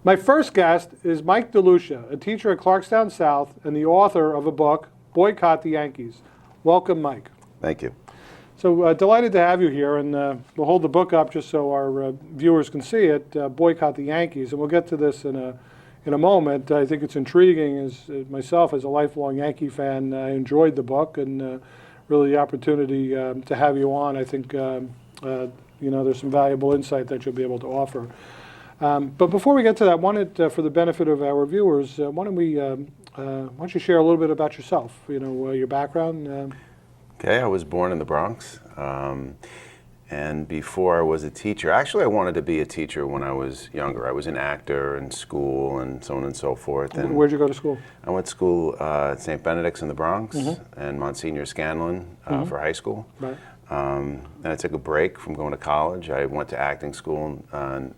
My first guest is Mike DeLucia, a teacher at Clarkstown South and the author of a book, Boycott the Yankees. Welcome, Mike. Thank you. So delighted to have you here, and we'll hold the book up just so our viewers can see it, Boycott the Yankees, and we'll get to this in a moment. I think it's intriguing. As myself, as a lifelong Yankee fan, I enjoyed the book, and really the opportunity to have you on. I think there's some valuable insight that you'll be able to offer. But before we get to that, I wanted, for the benefit of our viewers, why don't you share a little bit about yourself? Your background. Okay, I was born in the Bronx, and before I was a teacher, actually I wanted to be a teacher when I was younger. I was an actor in school and so on and so forth. And where'd you go to school? I went to school at St. Benedict's in the Bronx and Monsignor Scanlon for high school. Right. Then I took a break from going to college. I went to acting school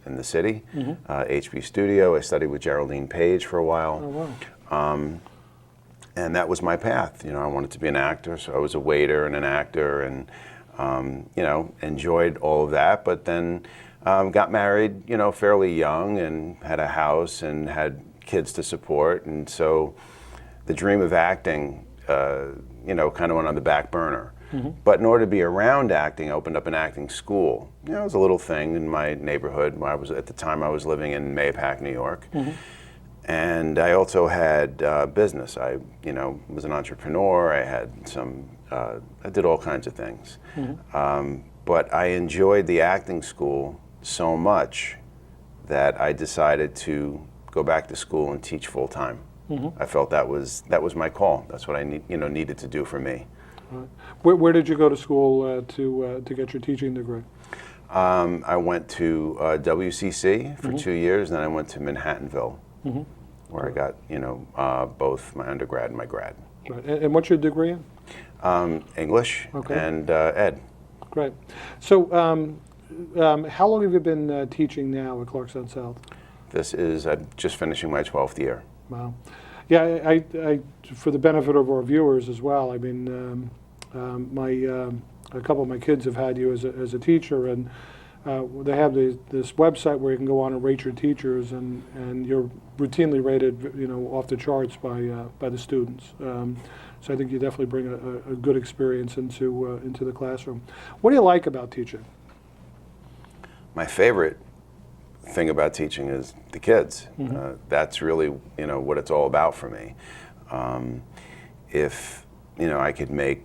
in the city, HB Studio. I studied with Geraldine Page for a while. Oh, wow. And that was my path. I wanted to be an actor, so I was a waiter and an actor, and enjoyed all of that. But then got married, fairly young, and had a house and had kids to support, and so the dream of acting, kind of went on the back burner. But in order to be around acting, I opened up an acting school. It was a little thing in my neighborhood. At the time, I was living in Mahopac, New York. And I also had business. I, was an entrepreneur. I had I did all kinds of things. But I enjoyed the acting school so much that I decided to go back to school and teach full time. I felt that was my call. That's what I needed to do for me. Right. Where did you go to school to get your teaching degree? I went to WCC for 2 years, and then I went to Manhattanville, where I got both my undergrad and my grad. Right. And what's your degree in? English and Ed. Great. So how long have you been teaching now at Clarkstown South? I'm just finishing my 12th year. Wow. Yeah, I for the benefit of our viewers as well, I mean, a couple of my kids have had you as a teacher, and they have this website where you can go on and rate your teachers, and you're routinely rated, off the charts by the students. So I think you definitely bring a good experience into the classroom. What do you like about teaching? My favorite thing about teaching is the kids. That's really what it's all about for me. If I could make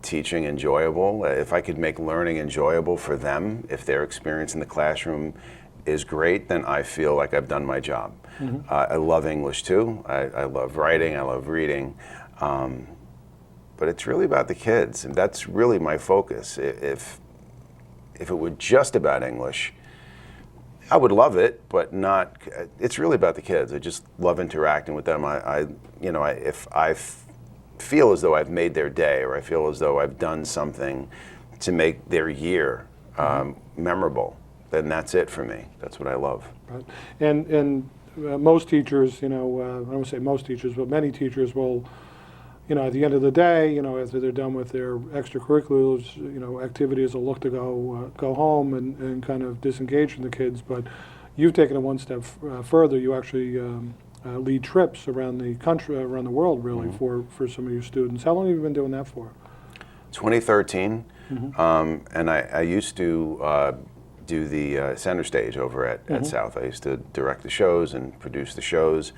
teaching enjoyable, if I could make learning enjoyable for them, if their experience in the classroom is great, then I feel like I've done my job. I love English too. I love writing, I love reading, but it's really about the kids, and that's really my focus. If it were just about English, I would love it, but not. It's really about the kids. I just love interacting with them. If I feel as though I've made their day, or I feel as though I've done something to make their year memorable, then that's it for me. That's what I love. Right. And most teachers, I don't want to say most teachers, but many teachers will, at the end of the day, after they're done with their extracurriculars, activities, will look to go home and kind of disengage from the kids. But you've taken it one step further. You actually lead trips around the country, around the world, really, for some of your students. How long have you been doing that for? 2013, and I used to do the center stage over at South. I used to direct the shows and produce the shows.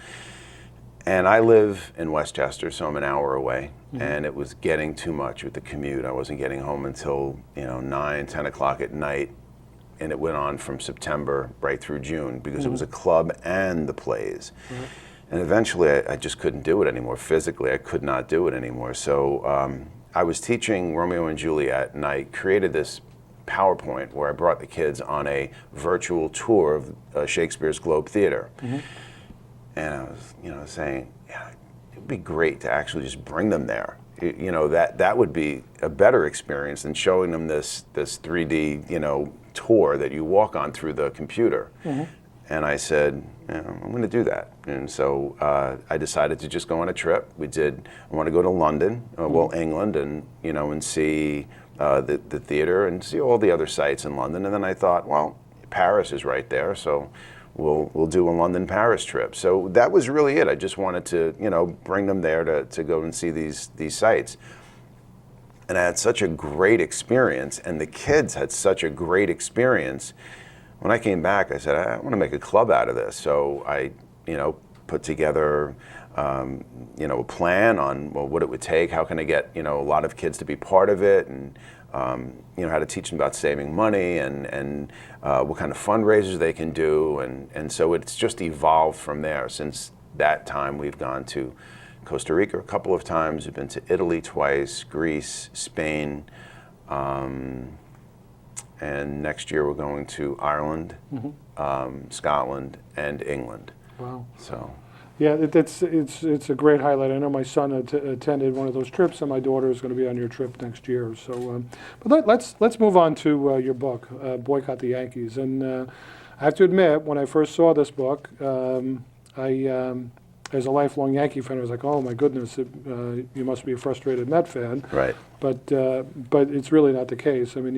And I live in Westchester, so I'm an hour away, and it was getting too much with the commute. I wasn't getting home until 9, 10 o'clock at night, and it went on from September right through June because it was a club and the plays. And eventually I just couldn't do it anymore. Physically, I could not do it anymore. So I was teaching Romeo and Juliet, and I created this PowerPoint where I brought the kids on a virtual tour of Shakespeare's Globe Theater. And I was, saying, it'd be great to actually just bring them there. That would be a better experience than showing them this 3D, tour that you walk on through the computer. And I said, I'm going to do that. And so I decided to just go on a trip. I want to go to London, England, and and see the theater and see all the other sites in London. And then I thought, well, Paris is right there, so we'll do a London-Paris trip. So that was really it. I just wanted to, you know, bring them there to go and see these sites. And I had such a great experience, and the kids had such a great experience. When I came back, I said, I want to make a club out of this. So I, you know, put together, you know, a plan on, well, what it would take, how can I get, you know, a lot of kids to be part of it, and, you know, how to teach them about saving money, and what kind of fundraisers they can do. And so it's just evolved from there. Since that time, we've gone to Costa Rica a couple of times. We've been to Italy twice, Greece, Spain, and next year we're going to Ireland, Scotland, and England. Wow. So, yeah, it's a great highlight. I know my son attended one of those trips, and my daughter is going to be on your trip next year. So, but let's move on to your book, Boycott the Yankees. And I have to admit, when I first saw this book, as a lifelong Yankee fan, I was like, oh my goodness, you must be a frustrated Met fan. right. But it's really not the case. I mean,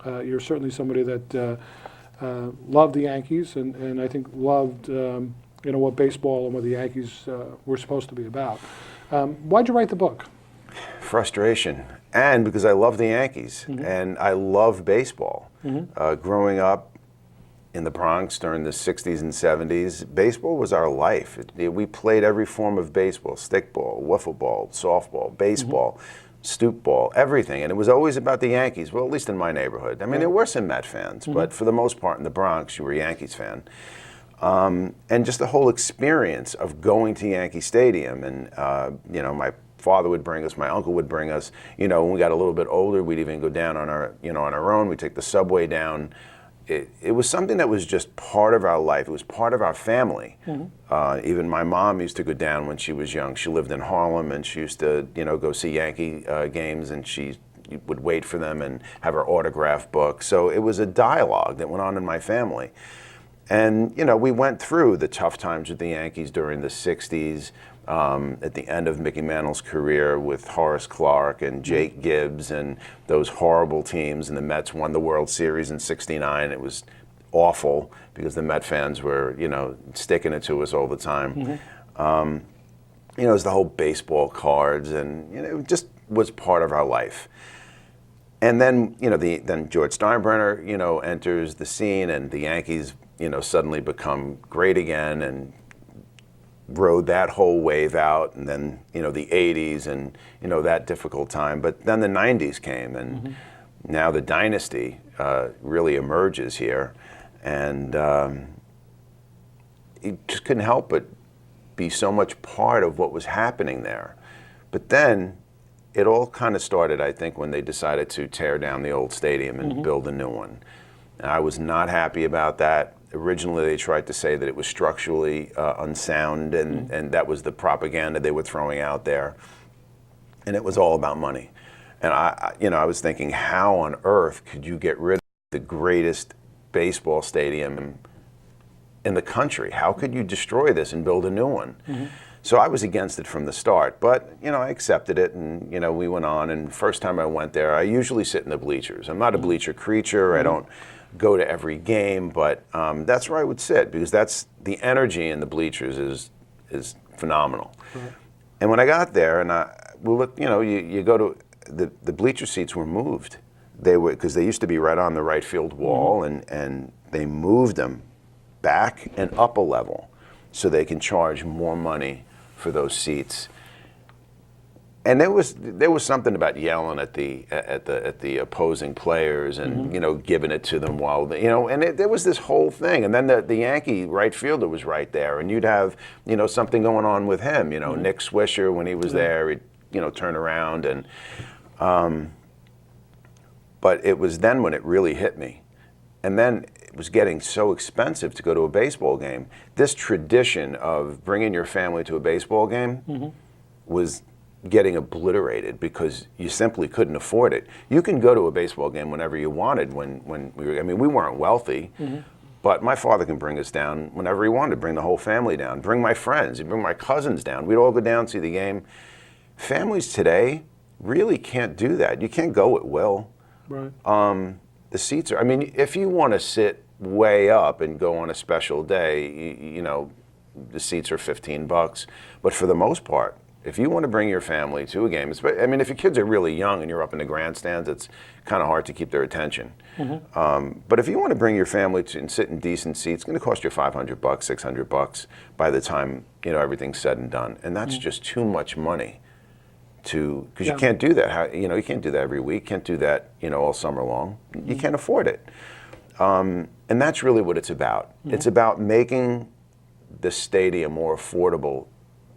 you're certainly somebody that loved the Yankees, and I think loved you know, what baseball and what the Yankees were supposed to be about. Why'd you write the book? Frustration, and because I love the Yankees, and I love baseball. Growing up in the Bronx during the 60s and 70s, baseball was our life. We played every form of baseball: stickball, wiffle ball, softball, baseball, stoop ball, everything. And it was always about the Yankees, well, at least in my neighborhood. I mean, there were some Met fans, but for the most part in the Bronx, you were a Yankees fan. And just the whole experience of going to Yankee Stadium, and you know, my father would bring us, my uncle would bring us. You know, when we got a little bit older, we'd even go down on our, you know, on our own. We'd take the subway down. It was something that was just part of our life. It was part of our family. Even my mom used to go down when she was young. She lived in Harlem, and she used to, you know, go see Yankee games, and she would wait for them and have her autograph book. So it was a dialogue that went on in my family. And, you know, we went through the tough times with the Yankees during the 60s, at the end of Mickey Mantle's career with Horace Clarke and Jake Gibbs and those horrible teams, and the Mets won the World Series in '69. It was awful because the Met fans were, you know, sticking it to us all the time. You know, it was the whole baseball cards, and, you know, it just was part of our life. And then, you know, then George Steinbrenner, you know, enters the scene, and the Yankees, you know, suddenly become great again, and rode that whole wave out. And then, you know, the 80s, and, you know, that difficult time. But then the 90s came, and now the dynasty really emerges here. And it just couldn't help but be so much part of what was happening there. But then it all kind of started, I think, when they decided to tear down the old stadium and build a new one. And I was not happy about that. Originally, they tried to say that it was structurally unsound, and that was the propaganda they were throwing out there. And it was all about money. And you know, I was thinking, how on earth could you get rid of the greatest baseball stadium in the country? How could you destroy this and build a new one? So I was against it from the start, but, you know, I accepted it, and, you know, we went on. And first time I went there, I usually sit in the bleachers. I'm not a bleacher creature. I don't go to every game, but that's where I would sit, because that's the energy in the bleachers is phenomenal. And when I got there, and you know, you go to the bleacher seats were moved. They were, because they used to be right on the right field wall, and they moved them back and up a level so they can charge more money for those seats. And there was something about yelling at the opposing players, and you know, giving it to them while you know, and there was this whole thing. And then the Yankee right fielder was right there, and you'd have, you know, something going on with him. You know, Nick Swisher, when he was there, he'd, you know, turn around, and but it was then when it really hit me. And then it was getting so expensive to go to a baseball game. This tradition of bringing your family to a baseball game was getting obliterated, because you simply couldn't afford it. You can go to a baseball game whenever you wanted. When we were, I mean, we weren't wealthy, but my father can bring us down whenever he wanted, bring the whole family down, bring my friends, he'd bring my cousins down. We'd all go down, see the game. Families today really can't do that. You can't go at will. Right. The seats are, I mean, if you want to sit way up and go on a special day, you know, the seats are $15. But for the most part, if you want to bring your family to a game, I mean, if your kids are really young and you're up in the grandstands, it's kind of hard to keep their attention. But if you want to bring your family to and sit in decent seats, it's going to cost you $500, $600 by the time, you know, everything's said and done. And that's just too much money because you can't do that. You know, you can't do that every week. Can't do that, you know, all summer long. You can't afford it. And that's really what it's about. It's about making the stadium more affordable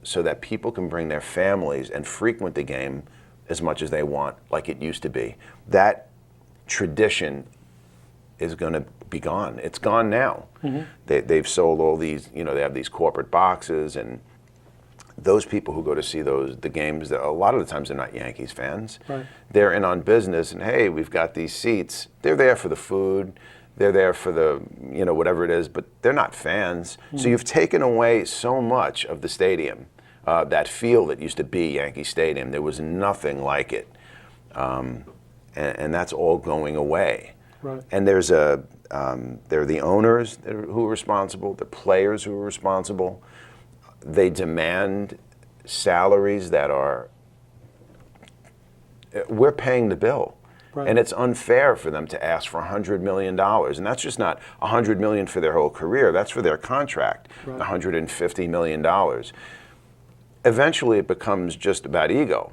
so that people can bring their families and frequent the game as much as they want, like it used to be. That tradition is going to be gone. It's gone now. They've sold all these, you know, they have these corporate boxes, and those people who go to see the games, a lot of the times they're not Yankees fans. Right. They're in on business, and hey, we've got these seats. They're there for the food. They're there for the, you know, whatever it is, but they're not fans. So you've taken away so much of the stadium, that feel that used to be Yankee Stadium. There was nothing like it. And that's all going away. Right. And there are the owners who are responsible, the players who are responsible. They demand salaries that we're paying the bill. Right. And it's unfair for them to ask for $100 million. And that's just not $100 million for their whole career. That's for their contract, Right. $150 million. Eventually, it becomes just about ego.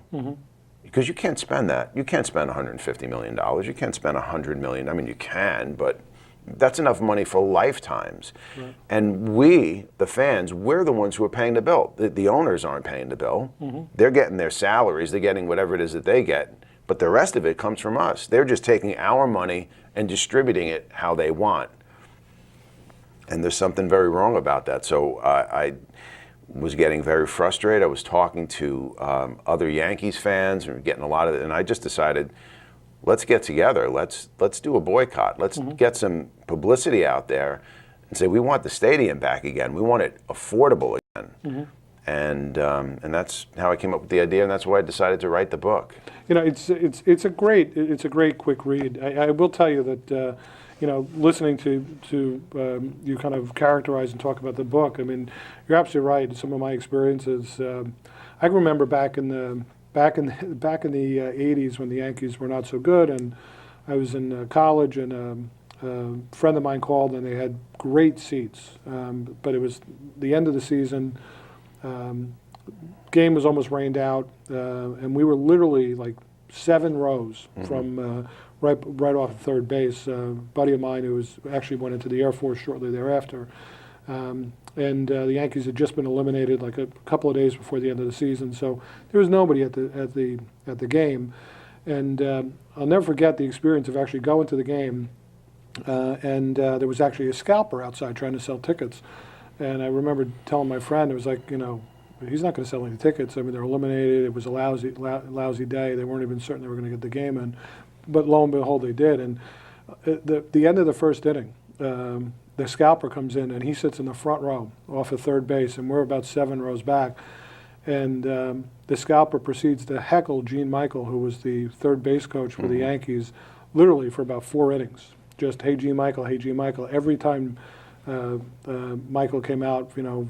Because you can't spend that. You can't spend $150 million. You can't spend $100 million. I mean, you can, but that's enough money for lifetimes. Right. And we, the fans, we're the ones who are paying the bill. The owners aren't paying the bill. They're getting their salaries. They're getting whatever it is that they get. But the rest of it comes from us. They're just taking our money and distributing it how they want. And there's something very wrong about that. So I was getting very frustrated. I was talking to other Yankees fans and getting a lot of it. And I just decided, let's get together. Let's do a boycott. Let's get some publicity out there and say we want the stadium back again. We want it affordable again. And that's how I came up with the idea, and that's why I decided to write the book. You know, it's a great quick read. I will tell you that you know, listening to you kind of characterize and talk about the book. I mean, you're absolutely right. Some of my experiences. I remember back in the 80s when the Yankees were not so good, and I was in college, and a friend of mine called, and they had great seats, but it was the end of the season. Game was almost rained out, and we were literally like 7 rows from right off of third base. A buddy of mine who actually went into the Air Force shortly thereafter, and the Yankees had just been eliminated like a couple of days before the end of the season, so there was nobody at the game, and I'll never forget the experience of actually going to the game, and there was actually a scalper outside trying to sell tickets. And I remember telling my friend, it was like, you know, he's not going to sell any tickets. I mean, they're eliminated. It was a lousy day. They weren't even certain they were going to get the game in. But lo and behold, they did. And the end of the first inning, the scalper comes in, and he sits in the front row off of third base, and we're about 7 rows back. And the scalper proceeds to heckle Gene Michael, who was the third base coach for the Yankees, literally for about 4 innings. Just, hey, Gene Michael, hey, Gene Michael. Every time Michael came out, you know,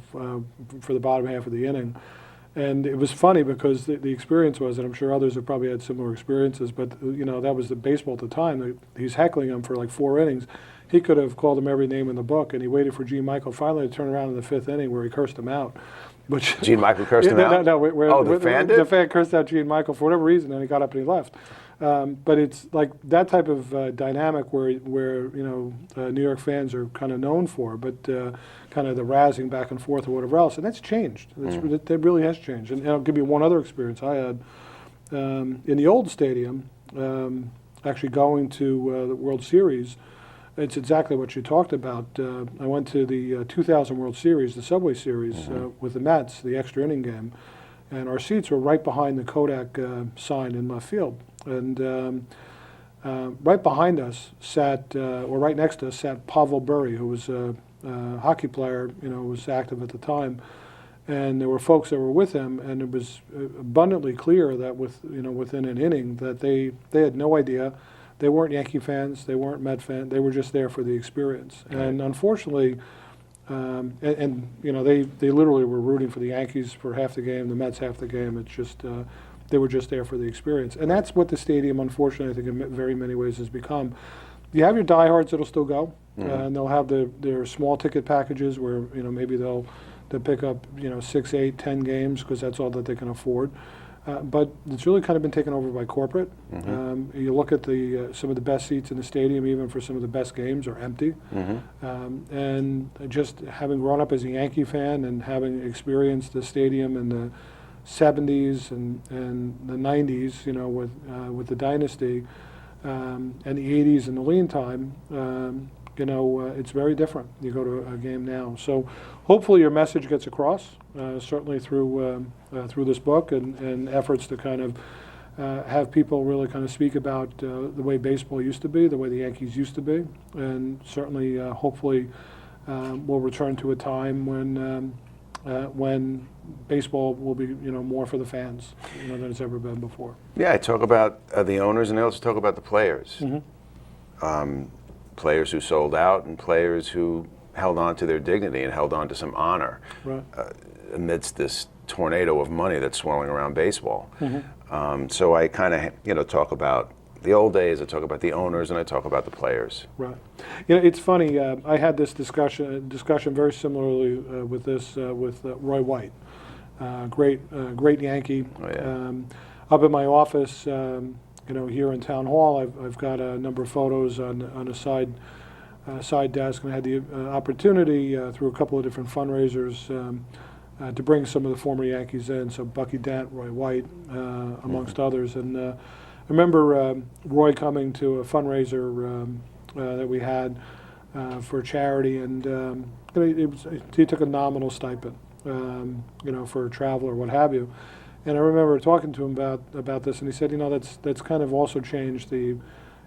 for the bottom half of the inning. And it was funny because the experience was, and I'm sure others have probably had similar experiences, but, you know, that was the baseball at the time. He's heckling him for like 4 innings. He could have called him every name in the book, and he waited for Gene Michael finally to turn around in the 5th inning where he cursed him out. Which, Gene Michael cursed him out? No, the fan did? The fan cursed out Gene Michael for whatever reason, and he got up and he left. But it's like that type of dynamic where you know, New York fans are kind of known for, but kind of the razzing back and forth or whatever else, and that's changed. It really has changed. And I'll give you one other experience I had in the old stadium. Actually, going to the World Series, it's exactly what you talked about. I went to the 2000 World Series, the Subway Series, with the Mets, the extra inning game, and our seats were right behind the Kodak sign in left field. And right behind us sat, or right next to us sat Pavel Bure, who was a hockey player, you know, who was active at the time. And there were folks that were with him, and it was abundantly clear that within an inning that they had no idea. they weren't Yankee fans, they weren't Met fans, they were just there for the experience. Right. And unfortunately, and you know, they literally were rooting for the Yankees for half the game, the Mets half the game. It's just they were just there for the experience, and that's what the stadium, unfortunately, I think in very many ways has become. You have your diehards that'll still go, and they'll have their small ticket packages where, you know, maybe they'll pick up, you know, 6, 8, 10 games because that's all that they can afford. But it's really kind of been taken over by corporate. You look at some of the best seats in the stadium, even for some of the best games, are empty. And just having grown up as a Yankee fan and having experienced the stadium in the 70s and the 90s, you know, with the dynasty, and the 80s and the lean time, you know, it's very different. You go to a game now. So hopefully your message gets across, certainly through this book and efforts to kind of have people really kind of speak about the way baseball used to be, the way the Yankees used to be, and certainly hopefully we'll return to a time when baseball will be, you know, more for the fans, you know, than it's ever been before. Yeah, I talk about the owners, and I also talk about the players. Players who sold out and players who held on to their dignity and held on to some honor amidst this tornado of money that's swirling around baseball. So I kind of, you know, talk about the old days, I talk about the owners, and I talk about the players. Right. You know, it's funny, I had this discussion very similarly with Roy White. Great Yankee. Oh, yeah. Up in my office, you know, here in Town Hall, I've got a number of photos on a side desk, and I had the opportunity through a couple of different fundraisers to bring some of the former Yankees in, so Bucky Dent, Roy White, amongst others. And I remember Roy coming to a fundraiser that we had for charity, and he took a nominal stipend, you know, for travel or what have you. And I remember talking to him about this, and he said, you know, that's kind of also changed. You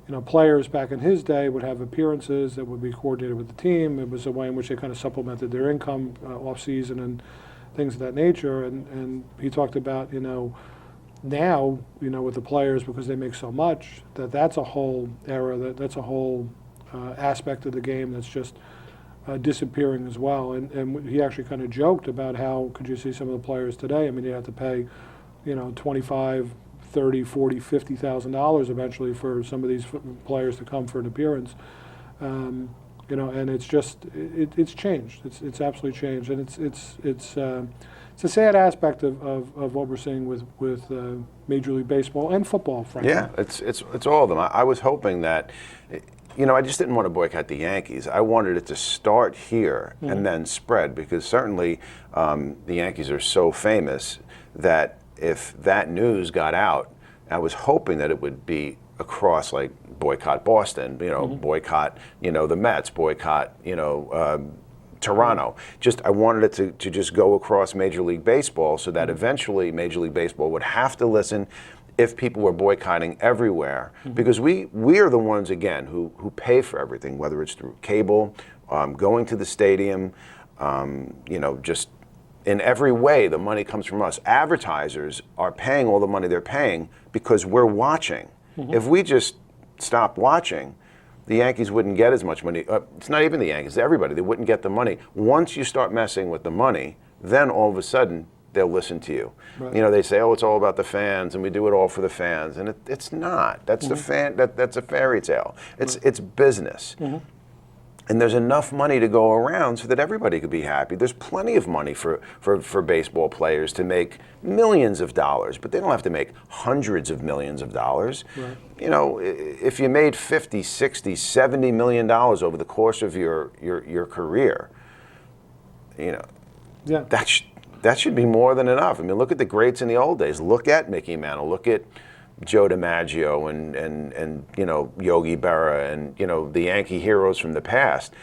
know, players back in his day would have appearances that would be coordinated with the team. It was a way in which they kind of supplemented their income off season and things of that nature. And he talked about, you know, now, you know, with the players, because they make so much, that's a whole era, that's a whole aspect of the game that's just disappearing as well. And he actually kind of joked about how could you see some of the players today? I mean, you have to pay, you know, $25,000, $30,000, $40,000, $50,000 eventually for some of these players to come for an appearance. You know, and it's just it's changed. It's absolutely changed, and it's a sad aspect of what we're seeing with Major League Baseball and football, frankly. Yeah, it's all of them. I was hoping that, you know, I just didn't want to boycott the Yankees. I wanted it to start here and then spread, because certainly the Yankees are so famous that if that news got out, I was hoping that it would be across, like boycott Boston, you know, boycott, you know, the Mets, boycott, you know, Toronto. Just I wanted it to just go across Major League Baseball, so that eventually Major League Baseball would have to listen if people were boycotting everywhere, because we are the ones, again, who pay for everything, whether it's through cable, going to the stadium, you know, just in every way the money comes from us. Advertisers are paying all the money they're paying because we're watching. If we just stopped watching, the Yankees wouldn't get as much money. It's not even the Yankees, everybody, they wouldn't get the money. Once you start messing with the money, then all of a sudden they'll listen to you. Right. You know, they say, oh, it's all about the fans, and we do it all for the fans, and it's not. That's the that's a fairy tale. It's business. And there's enough money to go around so that everybody could be happy. There's plenty of money for baseball players to make millions of dollars, but they don't have to make hundreds of millions of dollars. Right. You know, if you made 50, 60, 70 million dollars over the course of your career, you know, that should be more than enough. I mean, look at the greats in the old days. Look at Mickey Mantle. Look at Joe DiMaggio and you know, Yogi Berra and, you know, the Yankee heroes from the past.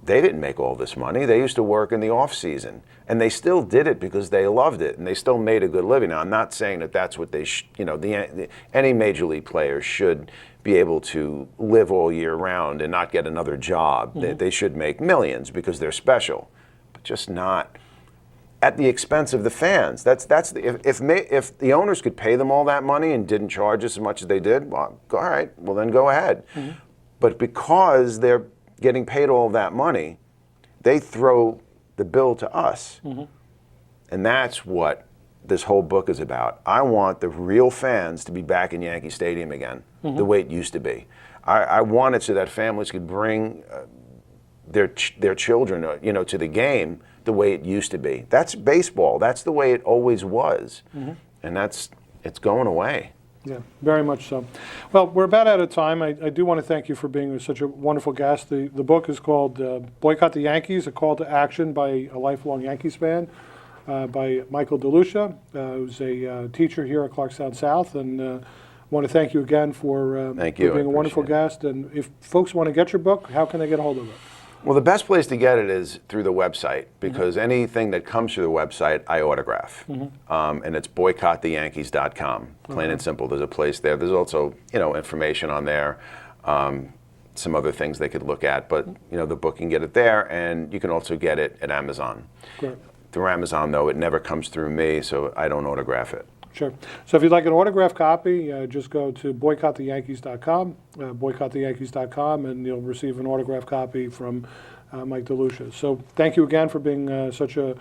They didn't make all this money. They used to work in the off season, and they still did it because they loved it, and they still made a good living. Now, I'm not saying that that's what they you know, any major league player should be able to live all year round and not get another job. They should make millions because they're special, but just not at the expense of the fans. That's if the owners could pay them all that money and didn't charge us as much as they did, well, all right, well then go ahead. But because they're getting paid all of that money, they throw the bill to us. And that's what this whole book is about. I want the real fans to be back in Yankee Stadium again, the way it used to be. I want it so that families could bring their children, to the game the way it used to be. That's baseball. That's the way it always was, and it's going away. Yeah, very much so. Well, we're about out of time. I do want to thank you for being such a wonderful guest. The book is called Boycott the Yankees, A Call to Action by a Lifelong Yankees Fan, by Michael DeLucia, who's a teacher here at Clarkstown South. And I want to thank you again for being a wonderful guest. And if folks want to get your book, how can they get a hold of it? Well, the best place to get it is through the website, because anything that comes through the website, I autograph. And it's boycotttheyankees.com, plain and simple. There's a place there. There's also, information on there, some other things they could look at. But, the book, you can get it there, and you can also get it at Amazon. Great. Through Amazon, though, it never comes through me, so I don't autograph it. Sure. So if you'd like an autographed copy, just go to boycotttheyankees.com, boycotttheyankees.com, and you'll receive an autographed copy from Mike DeLucia. So thank you again for being such a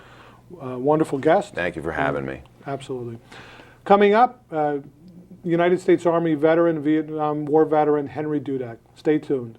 wonderful guest. Thank you for having me. Absolutely. Coming up, United States Army veteran, Vietnam War veteran Henry Dudek. Stay tuned.